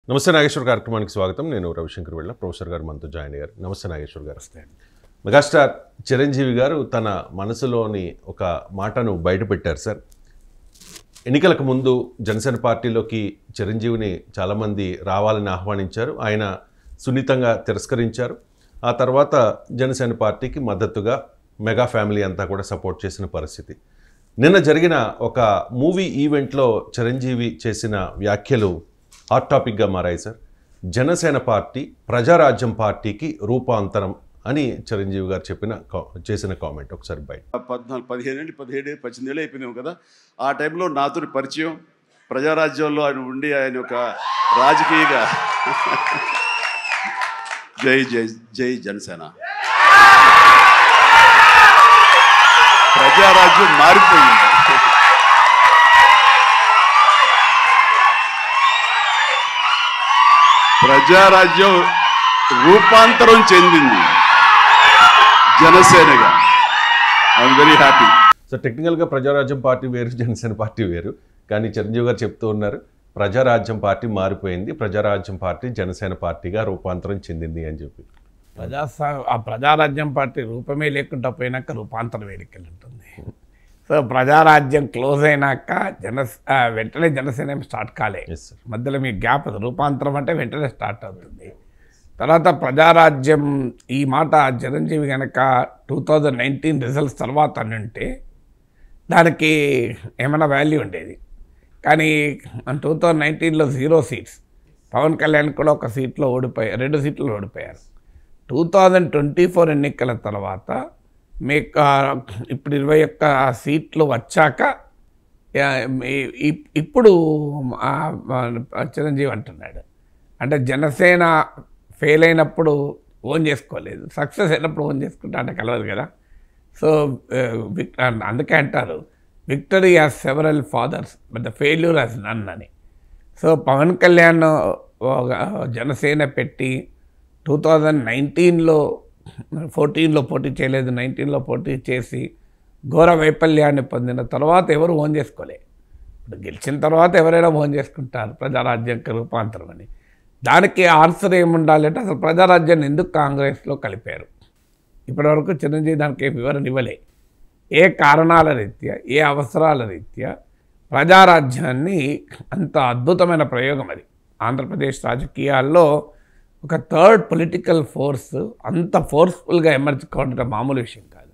నమస్తే నాగేశ్వర్ కార్యక్రమానికి స్వాగతం. నేను రవిశంకర్ వెళ్ళ ప్రొఫెసర్ గారు మనతో జాయిన్ అయ్యారు. నమస్తే నాగేశ్వర్ గారు. మెగాస్టార్ చిరంజీవి గారు తన మనసులోని ఒక మాటను బయటపెట్టారు సార్. ఎన్నికలకు ముందు జనసేన పార్టీలోకి చిరంజీవిని చాలామంది రావాలని ఆహ్వానించారు. ఆయన సున్నితంగా తిరస్కరించారు. ఆ తర్వాత జనసేన పార్టీకి మద్దతుగా మెగా ఫ్యామిలీ అంతా కూడా సపోర్ట్ చేసిన పరిస్థితి. నిన్న జరిగిన ఒక మూవీ ఈవెంట్లో చిరంజీవి చేసిన వ్యాఖ్యలు హాట్ టాపిక్గా మారాయి సార్. జనసేన పార్టీ ప్రజారాజ్యం పార్టీకి రూపాంతరం అని చిరంజీవి గారు చేసిన కామెంట్ ఒకసారి బయట 17 ఏళ్ళు అయిపోయిందేమో కదా. ఆ టైంలో నాతో పరిచయం, ప్రజారాజ్యంలో ఆయన ఉండి ఆయన ఒక రాజకీయగా జై జై జై జనసేన, ప్రజారాజ్యం మారిపోయింది. ప్రజారాజ్యం రూపాంతరం చెందింది జనసేనగా. I'm very happy. సో టెక్నికల్గా ప్రజారాజ్యం పార్టీ వేరు, జనసేన పార్టీ వేరు. కానీ చిరంజీవి గారు చెప్తూ ఉన్నారు ప్రజారాజ్యం పార్టీ మారిపోయింది, ప్రజారాజ్యం పార్టీ జనసేన పార్టీగా రూపాంతరం చెందింది అని చెప్పి. ఆ ప్రజారాజ్యం పార్టీ రూపమే లేకుండా పోయినాక రూపాంతరం వేడికలు ఉంటుంది. సో ప్రజారాజ్యం క్లోజ్ అయినాక వెంటనే జనసేన స్టార్ట్ కాలే. మధ్యలో మీ గ్యాప్, రూపాంతరం అంటే వెంటనే స్టార్ట్ అవుతుంది. తర్వాత ప్రజారాజ్యం ఈ మాట చిరంజీవి కనుక 2019 రిజల్ట్స్ తర్వాత అని ఉంటే దానికి ఏమైనా వాల్యూ ఉండేది. కానీ 2019లో 0 సీట్స్, పవన్ కళ్యాణ్ కూడా ఒక సీట్లో ఓడిపోయారు, 2 సీట్లు ఓడిపోయారు. 2024 ఎన్నికల తర్వాత మీకు ఇప్పుడు 21 సీట్లు వచ్చాక ఇప్పుడు చిరంజీవి అంటున్నాడు అంటే జనసేన ఫెయిల్ అయినప్పుడు ఓన్ చేసుకోలేదు, సక్సెస్ అయినప్పుడు ఓన్ చేసుకుంటా అంటే కలవదు కదా. సో అందుకే అంటారు victory has several fathers but the failure has none అని. సో పవన్ కళ్యాణ్ జనసేన పెట్టి 2019లో 14లో పోటీ చేయలేదు, 19లో పోటీ చేసి ఘోర వైఫల్యాన్ని పొందిన తర్వాత ఎవరు ఓన్ చేసుకోలే. ఇప్పుడు గెలిచిన తర్వాత ఎవరైనా ఓన్ చేసుకుంటారు ప్రజారాజ్యంకి రూపాంతరం అని. దానికి ఆన్సర్ ఏముండాలి అంటే అసలు ప్రజారాజ్యాన్ని ఎందుకు కాంగ్రెస్లో కలిపారు? ఇప్పటివరకు చిరంజీవి దానికి వివరణ ఇవ్వలే. ఏ కారణాల రీత్యా, ఏ అవసరాల రీత్యా ప్రజారాజ్యాన్ని అంత అద్భుతమైన ప్రయోగం అది. ఆంధ్రప్రదేశ్ రాజకీయాల్లో ఒక థర్డ్ పొలిటికల్ ఫోర్స్ అంత ఫోర్స్ఫుల్గా ఎమర్జ్ కావడం మామూలు విషయం కాదు.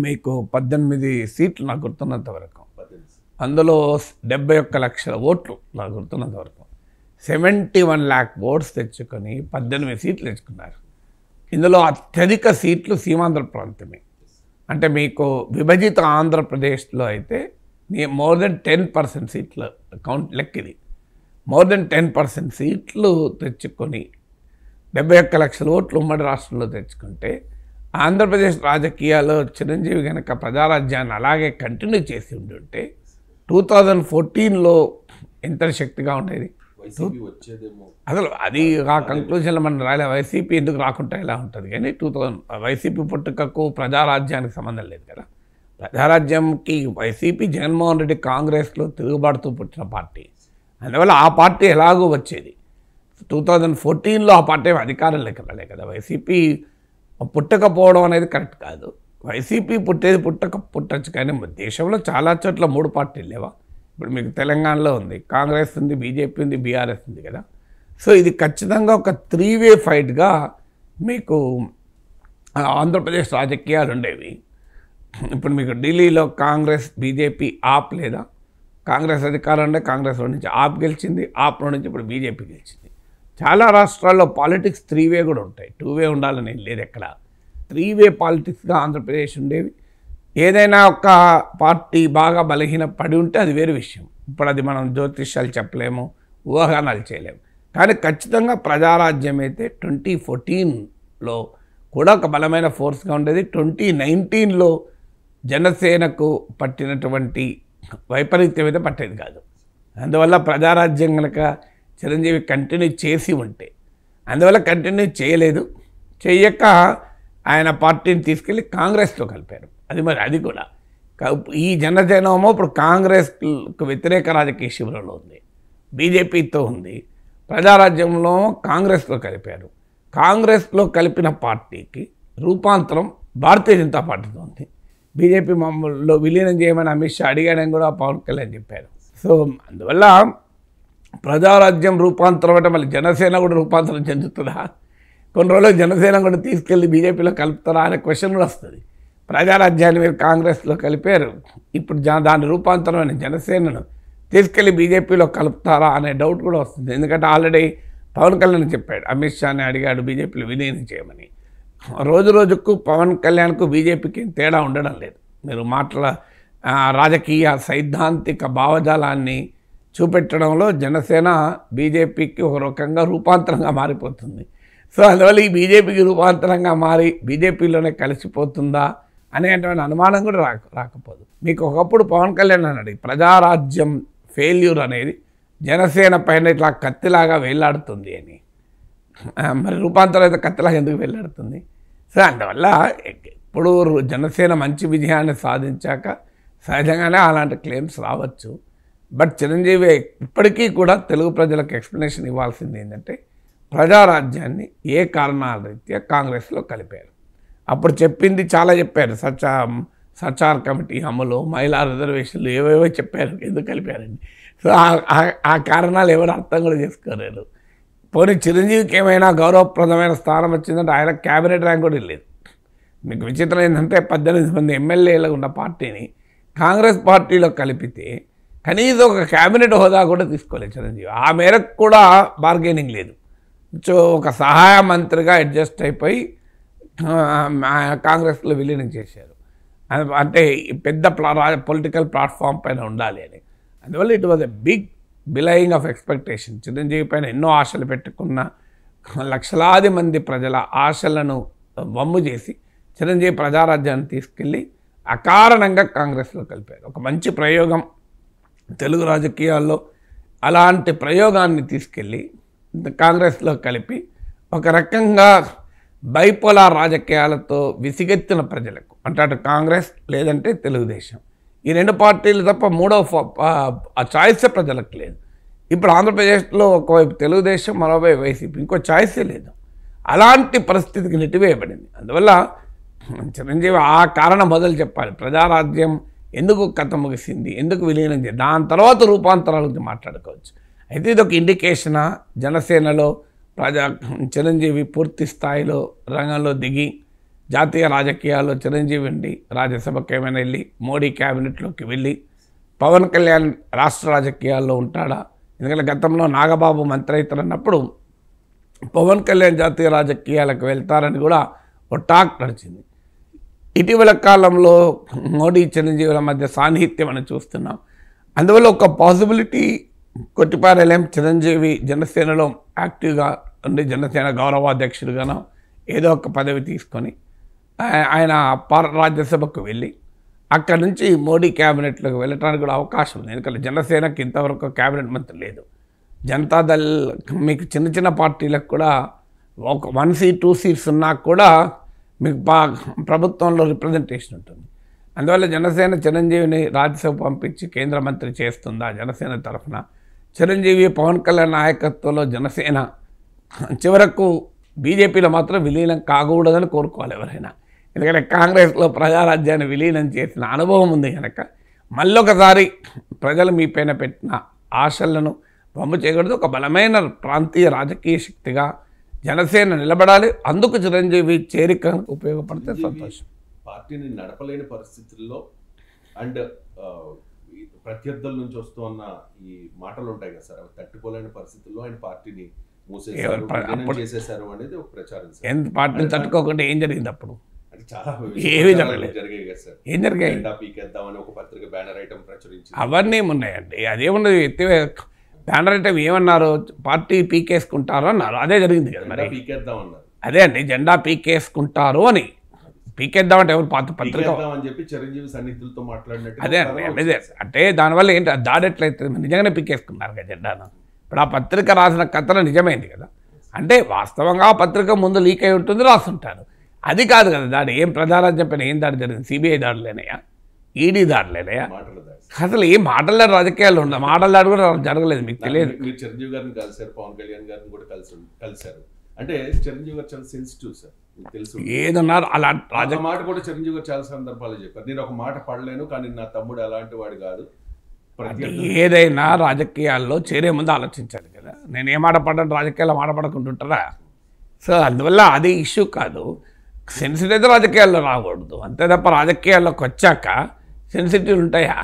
మీకు 18 సీట్లు నాకు గుర్తున్నంత వరకు, అందులో 71 లక్షల ఓట్లు నాకు గుర్తున్నంత వరకు 71 lakh ఓట్స్ తెచ్చుకొని 18 సీట్లు తెచ్చుకున్నారు. ఇందులో అత్యధిక సీట్లు సీమాంధ్ర ప్రాంతమే. అంటే మీకు విభజిత ఆంధ్రప్రదేశ్లో అయితే మోర్ దెన్ 10% సీట్ల కౌంట్ లెక్కిది. మోర్ దెన్ 10% సీట్లు తెచ్చుకొని 71 లక్షల ఓట్లు ఉమ్మడి రాష్ట్రంలో తెచ్చుకుంటే ఆంధ్రప్రదేశ్ రాజకీయాల్లో చిరంజీవి కనుక ప్రజారాజ్యాన్ని అలాగే కంటిన్యూ చేసి ఉంటే 2014లో ఎంత శక్తిగా ఉండేది. అసలు అది ఆ కంక్లూజన్లో మనం రాలే. వైసీపీ ఎందుకు రాకుండా ఎలా ఉంటుంది కానీ వైసీపీ పుట్టుకకు ప్రజారాజ్యానికి సంబంధం లేదు కదా. ప్రజారాజ్యంకి వైసీపీ జగన్మోహన్ రెడ్డి కాంగ్రెస్లో తిరుగుబాటుతూ పుట్టిన పార్టీ, అందువల్ల ఆ పార్టీ ఎలాగో వచ్చేది. 2014లో ఆ పార్టీ అధికారం రాలే కదా. వైసీపీ పుట్టకపోవడం అనేది కరెక్ట్ కాదు. వైసీపీ పుట్టచ్చు కానీ దేశంలో చాలా చోట్ల 3 పార్టీలు లేవా? ఇప్పుడు మీకు తెలంగాణలో ఉంది, కాంగ్రెస్ ఉంది, బీజేపీ ఉంది, బీఆర్ఎస్ ఉంది కదా. సో ఇది ఖచ్చితంగా ఒక 3-way ఫైట్గా మీకు ఆంధ్రప్రదేశ్ రాజకీయాలు ఉండేవి. ఇప్పుడు మీకు ఢిల్లీలో కాంగ్రెస్, బీజేపీ, ఆప్ లేదా కాంగ్రెస్ అధికారం ఉండే, కాంగ్రెస్లో నుంచి ఆప్ గెలిచింది, ఆప్లో నుంచి ఇప్పుడు బీజేపీ గెలిచింది. చాలా రాష్ట్రాల్లో పాలిటిక్స్ 3-way కూడా ఉంటాయి, 2-way ఉండాలని లేదు. ఎక్కడ 3-way పాలిటిక్స్గా ఆంధ్రప్రదేశ్ ఉండేవి. ఏదైనా ఒక పార్టీ బాగా బలహీన పడి ఉంటే అది వేరే విషయం. ఇప్పుడు అది మనం జ్యోతిష్యాలు చెప్పలేము, ఊహాగానాలు చేయలేము. కానీ ఖచ్చితంగా ప్రజారాజ్యం అయితే 2014లో కూడా ఒక బలమైన ఫోర్స్గా ఉండేది. 2019లో జనసేనకు పట్టినటువంటి వైపరీత్యం అయితే పట్టేది కాదు. అందువల్ల ప్రజారాజ్యం కనుక చిరంజీవి కంటిన్యూ చేసి ఉంటే, అందువల్ల కంటిన్యూ చేయలేదు, చెయ్యక ఆయన పార్టీని తీసుకెళ్ళి కాంగ్రెస్లో కలిపారు. అది మరి అది కూడా ఈ జనసేనమో ఇప్పుడు కాంగ్రెస్కు వ్యతిరేక రాజకీయ శిబిరంలో ఉంది, బీజేపీతో ఉంది. ప్రజారాజ్యంలో కాంగ్రెస్లో కలిపారు. కాంగ్రెస్లో కలిపిన పార్టీకి రూపాంతరం భారతీయ జనతా పార్టీతో ఉంది. బీజేపీ మామూలులో విలీనం చేయమని అమిత్ షా అడిగాడని కూడా పవన్ కళ్యాణ్ చెప్పారు. సో అందువల్ల ప్రజారాజ్యం రూపాంతరం అంటే మళ్ళీ జనసేన కూడా రూపాంతరం చెందుతుందా, కొన్ని రోజులు జనసేన కూడా తీసుకెళ్ళి బీజేపీలో కలుపుతారా అనే క్వశ్చన్ కూడా వస్తుంది. ప్రజారాజ్యాన్ని మీరు కాంగ్రెస్లో కలిపారు, ఇప్పుడు దాని రూపాంతరమైన జనసేనను తీసుకెళ్ళి బీజేపీలో కలుపుతారా అనే డౌట్ కూడా వస్తుంది. ఎందుకంటే ఆల్రెడీ పవన్ కళ్యాణ్ చెప్పాడు, అమిత్ షాని అడిగాడు బీజేపీలో విలీనం చేయమని. రోజు రోజుకు పవన్ కళ్యాణ్కు బీజేపీకి తేడా ఉండడం లేదు. మీరు మాటల రాజకీయ సైద్ధాంతిక భావజాలాన్ని చూపెట్టడంలో జనసేన బీజేపీకి ఒక రకంగా రూపాంతరంగా మారిపోతుంది. సో అందువల్ల ఈ బీజేపీకి రూపాంతరంగా మారి బీజేపీలోనే కలిసిపోతుందా అనేటువంటి అనుమానం కూడా రాకపోదు. మీకు ఒకప్పుడు పవన్ కళ్యాణ్ అన్నాడు ప్రజారాజ్యం ఫెయిల్యూర్ అనేది జనసేన పైన ఇట్లా కత్తిలాగా వేలాడుతుంది అని. మరి రూపాంతరం అయితే కత్తిలాగా ఎందుకు వేలాడుతుంది? సో అందువల్ల ఇప్పుడు జనసేన మంచి విజయాన్ని సాధించాక సహజంగానే అలాంటి క్లెయిమ్స్ రావచ్చు. బట్ చిరంజీవి ఇప్పటికీ కూడా తెలుగు ప్రజలకు ఎక్స్ప్లెనేషన్ ఇవ్వాల్సింది ఏంటంటే ప్రజారాజ్యాన్ని ఏ కారణాల రీత్యా కాంగ్రెస్లో కలిపారు. అప్పుడు చెప్పింది చాలా చెప్పారు, సచార్ కమిటీ అమలు, మహిళా రిజర్వేషన్లు, ఏవేవో చెప్పారు ఎందుకు కలిపారండి. సో ఆ కారణాలు ఎవరు అర్థం కూడా చేసుకోలేరు. పోనీ చిరంజీవికి ఏమైనా గౌరవప్రదమైన స్థానం వచ్చిందంటే ఆయన క్యాబినెట్ ర్యాంక్ కూడా లేదు. మీకు విచిత్రం ఏంటంటే 18 మంది ఎమ్మెల్యేలు ఉన్న పార్టీని కాంగ్రెస్ పార్టీలో కలిపితే కనీసం ఒక క్యాబినెట్ హోదా కూడా తీసుకోలేదు చిరంజీవి. ఆ మేరకు కూడా బార్గెనింగ్ లేదు. సో ఒక సహాయ మంత్రిగా అడ్జస్ట్ అయిపోయి కాంగ్రెస్లో విలీనం చేశారు. అంటే పెద్ద పొలిటికల్ ప్లాట్ఫామ్ పైన ఉండాలి అని. అందువల్ల it was a big billing of expectation. Chiranjeevi పైన ఎన్నో ఆశలు పెట్టుకున్న లక్షలాది మంది ప్రజల ఆశలను వమ్ము చేసి చిరంజీవి ప్రజారాజ్యాన్ని తీసుకెళ్ళి అకారణంగా కాంగ్రెస్లో కలిపారు. ఒక మంచి ప్రయోగం తెలుగు రాజకీయాల్లో. అలాంటి ప్రయోగాన్ని తీసుకెళ్ళి కాంగ్రెస్లో కలిపి ఒక రకంగా బైపోలార్ రాజకీయాలతో విసిగెత్తిన ప్రజలకు, అంటే అటు కాంగ్రెస్ లేదంటే తెలుగుదేశం, ఈ రెండు పార్టీలు తప్ప మూడవ చాయిసే ప్రజలకు లేదు. ఇప్పుడు ఆంధ్రప్రదేశ్లో ఒకవైపు తెలుగుదేశం, మరోవైపు వైసీపీ, ఇంకో చాయిసే లేదు. అలాంటి పరిస్థితికి నెట్టివేయబడింది. అందువల్ల చిరంజీవి ఆ కారణం మొదలు చెప్పాలి. ప్రజారాజ్యం ఎందుకు కథ ముగిసింది, ఎందుకు విలీనం చేయాలి, దాని తర్వాత రూపాంతరాల గురించి మాట్లాడుకోవచ్చు. అయితే ఇది ఒక ఇండికేషనా జనసేనలో చిరంజీవి పూర్తి స్థాయిలో రంగంలో దిగి జాతీయ రాజకీయాల్లో చిరంజీవి ఉండి రాజ్యసభకు ఏమైనా వెళ్ళి మోడీ క్యాబినెట్లోకి వెళ్ళి పవన్ కళ్యాణ్ రాష్ట్ర రాజకీయాల్లో ఉంటాడా? ఎందుకంటే గతంలో నాగబాబు మంత్రి అవుతారన్నప్పుడు పవన్ కళ్యాణ్ జాతీయ రాజకీయాలకు వెళ్తారని కూడా ఒక టాక్ నడిచింది. ఇటీవల కాలంలో మోడీ చిరంజీవుల మధ్య సాన్నిహిత్యం అని చూస్తున్నాం. అందువల్ల ఒక పాసిబిలిటీ కొట్టిపారేలేం, చిరంజీవి జనసేనలో యాక్టివ్గా ఉండి జనసేన గౌరవాధ్యక్షుడిగానో ఏదో ఒక పదవి తీసుకొని ఆయన రాజ్యసభకు వెళ్ళి అక్కడి నుంచి మోడీ క్యాబినెట్లోకి వెళ్ళడానికి కూడా అవకాశం ఉంది. ఎందుకంటే జనసేనకి ఇంతవరకు క్యాబినెట్ మంత్రి లేదు. జనతాదళ్ మీకు చిన్న చిన్న పార్టీలకు కూడా ఒక 1 సీట్ 2 సీట్స్ ఉన్నా కూడా మీకు ప్రభుత్వంలో రిప్రజెంటేషన్ ఉంటుంది. అందువల్ల జనసేన చిరంజీవిని రాజ్యసభ పంపించి కేంద్ర మంత్రి చేస్తుందా జనసేన తరఫున? చిరంజీవి పవన్ కళ్యాణ్ నాయకత్వంలో జనసేన చివరకు బీజేపీలో మాత్రం విలీనం కాకూడదని కోరుకోవాలి ఎవరైనా. ఎందుకంటే కాంగ్రెస్లో ప్రజారాజ్యాన్ని విలీనం చేసిన అనుభవం ఉంది కనుక మళ్ళొకసారి ప్రజలు మీ పైన పెట్టిన ఆశలను పంపు చేయకూడదు. ఒక బలమైన ప్రాంతీయ రాజకీయ శక్తిగా జనసేన నిలబడాలి. అందుకు చిరంజీవి చేరిక ఉపయోగపడితే సంతోషం. పార్టీని నడపలేని పరిస్థితుల్లో అండ్ ప్రత్యర్థుల నుంచి వస్తున్న ఈ మాటలు ఉంటాయి కదా సార్, అవి తట్టుకోలేని పరిస్థితుల్లో ఆయన పార్టీని చేసేసారు అనేది ఒక ప్రచారం. ఎంత పార్టీని తట్టుకోకుండా ఏం జరిగింది అప్పుడు? చాలా ఏమీ జరగలేదు. జరిగాయి కదా సార్. ఏం జరిగాయి? పీకేద్దామని ఒక పత్రిక బ్యానర్ ఐటమ్ ప్రచురించి అవన్నీ ఉన్నాయండి. అదేమున్నది ఎత్తివే బ్యానర్ ఐటమ్ ఏమన్నారు? పార్టీ పీకేసుకుంటారు అన్నారు. అదే జరిగింది కదా. మరి పీకేద్దాం అన్నారు. అదే అండి, జెండా పీకేసుకుంటారు అని. పీకేద్దామంటే ఎవరు పాత పత్రిక అని చెప్పి చిరంజీవి సన్నిధులతో మాట్లాడినట్టు. అదే అండి, అదే అంటే దానివల్ల ఏంటి దాడి ఎట్లయితుంది? నిజంగానే పీకేసుకున్నారు కదా జెండాను. ఇప్పుడు ఆ పత్రిక రాసిన కథనం నిజమైంది కదా. అంటే వాస్తవంగా ఆ పత్రిక ముందు లీక్ అయి ఉంటుంది, రాస్తుంటారు. అది కాదు కదా దాడి. ఏం ప్రజారాజ్యం పైన ఏం దాడి జరిగింది? సిబిఐ దాడులేనయ్యా. ఈడీ దాడులేనయా? మాటల దాడి. అసలు ఏ మాటల రాజకీయాలు ఉండవు. మాటల దాడి కూడా జరగలేదు, మీకు తెలియదు. మీరు చిరంజీవి గారిని కలిశారు, పవన్ కళ్యాణ్ గారిని కూడా కలిశారు. అంటే చిరంజీవి గారు చాలా సెన్సిటివ్ సార్, మీకు తెలుసు. ఏదన్నారు అలా ఆ మాట కూడా చిరంజీవి గారు చాలా సందర్భాలు చెప్పారు. నేను ఒక మాట పడలేను, కానీ నా తమ్ముడు అలాంటి వాడు కాదు. ఏదైనా రాజకీయాల్లో చేరే ముందు ఆలోచించాలి కదా. నేను ఏ మాట పడ్డాను, రాజకీయాల్లో మాట పడకుంటుంటారా? సో అందువల్ల అది ఇష్యూ కాదు. సెన్సిటివ్ రాజకీయాల్లో రాకూడదు అంతే తప్ప రాజకీయాల్లోకి వచ్చాక సెన్సిటివ్ ఉంటాయా?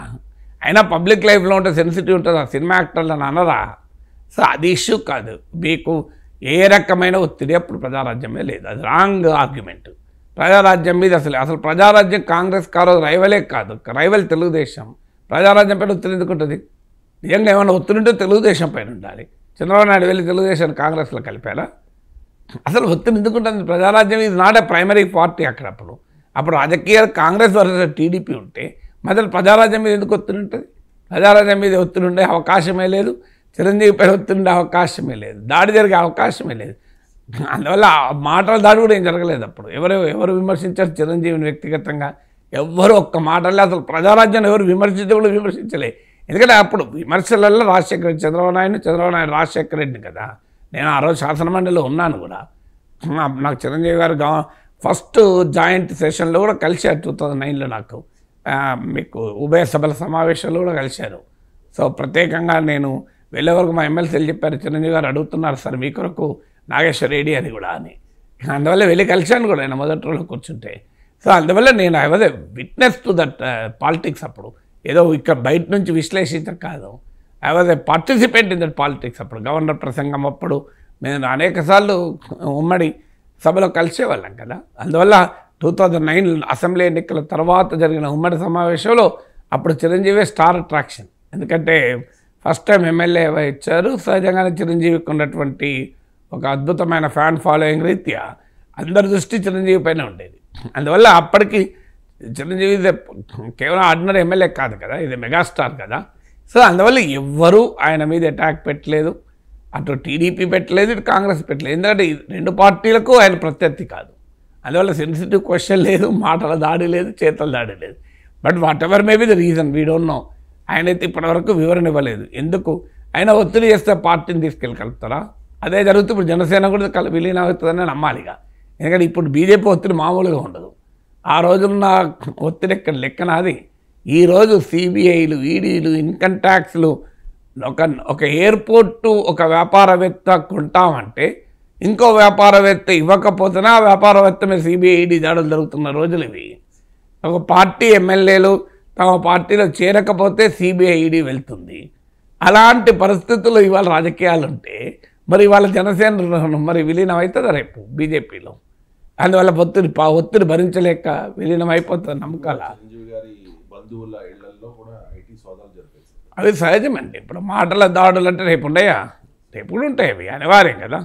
అయినా పబ్లిక్ లైఫ్లో ఉంటే సెన్సిటివ్ ఉంటుందా? సినిమా యాక్టర్లను అనరా? సో అది ఇష్యూ కాదు. మీకు ఏ రకమైన ఒత్తిడి అప్పుడు ప్రజారాజ్యమే లేదు. అది రాంగ్ ఆర్గ్యుమెంట్. ప్రజారాజ్యం మీద అసలు ప్రజారాజ్యం కాంగ్రెస్ కాదు, రైవలే కాదు, రైవల్ తెలుగుదేశం. ప్రజారాజ్యం పైన ఒత్తిడి ఎందుకు ఉంటుంది? నిజంగా ఏమైనా ఒత్తిడి ఉంటే తెలుగుదేశం పైన ఉండాలి. చంద్రబాబు నాయుడు వెళ్ళి తెలుగుదేశాన్ని కాంగ్రెస్లో కలిపారా? అసలు ఒత్తిడి ఎందుకు ఉంటుంది? ప్రజారాజ్యం ఇది నాట్ ఏ ప్రైమరీ పార్టీ. అప్పుడు రాజకీయాలు కాంగ్రెస్ వర్సెస్ టీడీపీ ఉంటే మొదలు ప్రజారాజ్యం మీద ఎందుకు ఒత్తిడి ఉంటుంది? ప్రజారాజ్యం మీద ఒత్తిడి ఉండే అవకాశమే లేదు. చిరంజీవి పైన ఒత్తిడి ఉండే అవకాశమే లేదు. దాడి జరిగే అవకాశమే లేదు. అందువల్ల మాటల దాడి కూడా ఏం జరగలేదు. అప్పుడు ఎవరు విమర్శించారు చిరంజీవిని వ్యక్తిగతంగా? ఎవ్వరు ఒక్క మాటలే. అసలు ప్రజారాజ్యాన్ని ఎవరు విమర్శించే విమర్శించలే. ఎందుకంటే అప్పుడు విమర్శలలో రాజశేఖర రెడ్డి, చంద్రబాబు నాయుడు రాజశేఖర రెడ్డిని కదా. నేను ఆ రోజు శాసనమండలిలో ఉన్నాను కూడా. నాకు చిరంజీవి గారు ఫస్ట్ జాయింట్ సెషన్లో కూడా కలిశారు 2009లో. నాకు మీకు ఉభయ సభల సమావేశాలు కూడా కలిశారు. సో ప్రత్యేకంగా నేను వెళ్ళే వరకు మా ఎమ్మెల్సీలు చెప్పారు, చిరంజీవి గారు అడుగుతున్నారు సార్ మీ కొరకు నాగేశ్వర రెడ్డి అని కూడా అని. అందువల్ల వెళ్ళి కలిశాను కూడా నేను మొదటి రోజులో కూర్చుంటే. సో అందువల్ల నేను I was a witness to that politics. అప్పుడు ఏదో ఇక్కడ బయట నుంచి విశ్లేషించడం కాదు, I was a participant in that politics. అప్పుడు గవర్నర్ ప్రసంగం అప్పుడు మేము అనేకసార్లు ఉమ్మడి సభలో కలిసేవాళ్ళం కదా. అందువల్ల 2009 అసెంబ్లీ ఎన్నికల తర్వాత జరిగిన ఉమ్మడి సమావేశంలో అప్పుడు చిరంజీవి స్టార్ అట్రాక్షన్. ఎందుకంటే ఫస్ట్ టైం ఎమ్మెల్యే ఇచ్చారు. సహజంగానే చిరంజీవికి ఉన్నటువంటి ఒక అద్భుతమైన ఫ్యాన్ ఫాలోయింగ్ రీత్యా అందరి దృష్టి చిరంజీవి పైన ఉండేది. అందువల్ల అప్పటికి చిరంజీవి కేవలం ఆర్డినరీ ఎమ్మెల్యే కాదు కదా, ఇది మెగాస్టార్ కదా. సో అందువల్ల ఎవ్వరూ ఆయన మీద అటాక్ పెట్టలేదు. అటు టీడీపీ పెట్టలేదు, ఇటు కాంగ్రెస్ పెట్టలేదు. ఎందుకంటే ఈ రెండు పార్టీలకు ఆయన ప్రత్యర్థి కాదు. అందువల్ల సెన్సిటివ్ క్వశ్చన్ లేదు, మాటల దాడి లేదు, చేతల దాడి లేదు. But whatever may be the reason we don't know. ఆయనైతే ఇప్పటివరకు వివరణ ఇవ్వలేదు. ఎందుకు ఆయన ఒత్తిడి చేస్తే పార్టీని తీసుకెళ్ళి కలుపుతారా? అదే జరుగుతుంది. ఇప్పుడు జనసేన కూడా విలీనం అవుతుందని నమ్మాలిగా. ఎందుకంటే ఇప్పుడు బీజేపీ ఒత్తిడి మామూలుగా ఉండదు. ఆ రోజున్న ఒత్తిడి ఎక్కడ లెక్కనాది. ఈరోజు సిబిఐలు, ఈడీలు, ఇన్కమ్ ట్యాక్స్లు, ఒక ఎయిర్పోర్టు ఒక వ్యాపారవేత్త కొంటామంటే ఇంకో వ్యాపారవేత్త ఇవ్వకపోతేనే ఆ వ్యాపారవేత్త మీద సిబిఐ, ఈడీ దాడులు జరుగుతున్న రోజులు ఇవి. ఒక పార్టీ ఎమ్మెల్యేలు తమ పార్టీలో చేరకపోతే సిబిఐ, ఈడీ వెళ్తుంది. అలాంటి పరిస్థితుల్లో ఇవాళ రాజకీయాలు ఉంటే మరి ఇవాళ జనసేన మరి విలీనం అవుతుందా రేపు బీజేపీలో? అందువల్ల ఒత్తిడి భరించలేక విలీనం అయిపోతుంది నమ్మకాల. అవి సహజమండి. ఇప్పుడు మాటల దాడులు అంటే రేపు ఉండయా? రేపు కూడా ఉంటాయి, అవి అనివార్యం కదా.